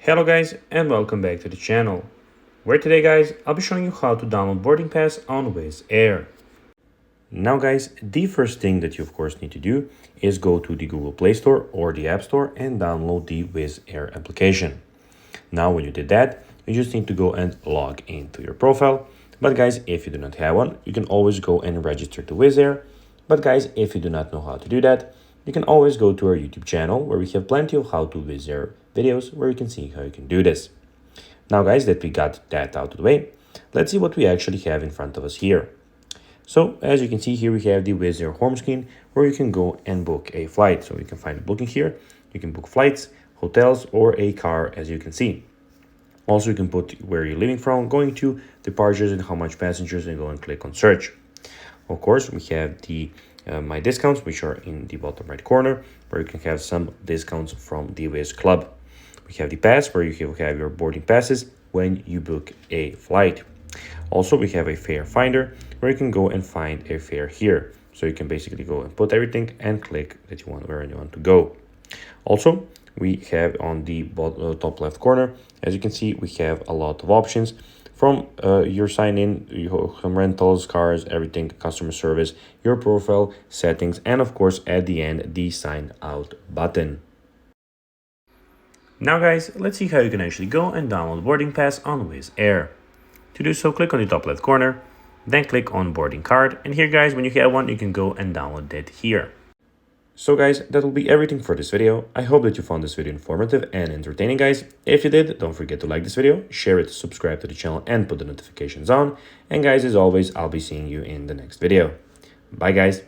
Hello guys and welcome back to the channel, where today guys I'll be showing you how to download boarding pass on Wizz Air. Now guys, the first thing that you of course need to do is go to the Google Play Store or the App Store and download the Wizz Air application. Now when you did that, you just need to go and log into your profile. But guys, if you do not have one, you can always go and register to Wizz Air. But guys, if you do not know how to do that, you can always go to our YouTube channel where we have plenty of how to Wizz Air videos where you can see how you can do this. Now guys, that we got that out of the way, let's see what we actually have in front of us here. So as you can see here, we have the Wizz Air home screen where you can go and book a flight. So you can find booking here. You can book flights, hotels, or a car, as you can see. Also, you can put where you're leaving from, going to, departures, and how much passengers, and go and click on search. Of course, we have the My Discounts, which are in the bottom right corner, where you can have some discounts from the Wizz Club. We have the Pass, where you have your boarding passes when you book a flight. Also, we have a fare finder, where you can go and find a fare here. So you can basically go and put everything and click that you want where you want to go. Also, we have on the top left corner, as you can see, we have a lot of options from your sign-in, your rentals, cars, everything, customer service, your profile, settings, and of course, at the end, the sign out button. Now guys, let's see how you can actually go and download boarding pass on Wizz Air. To do so, click on the top left corner, then click on boarding card, and here guys, when you have one, you can go and download it here. So guys, that will be everything for this video. I hope that you found this video informative and entertaining guys. If you did, don't forget to like this video, share it, subscribe to the channel, and put the notifications on. And guys, as always, I'll be seeing you in the next video. Bye guys.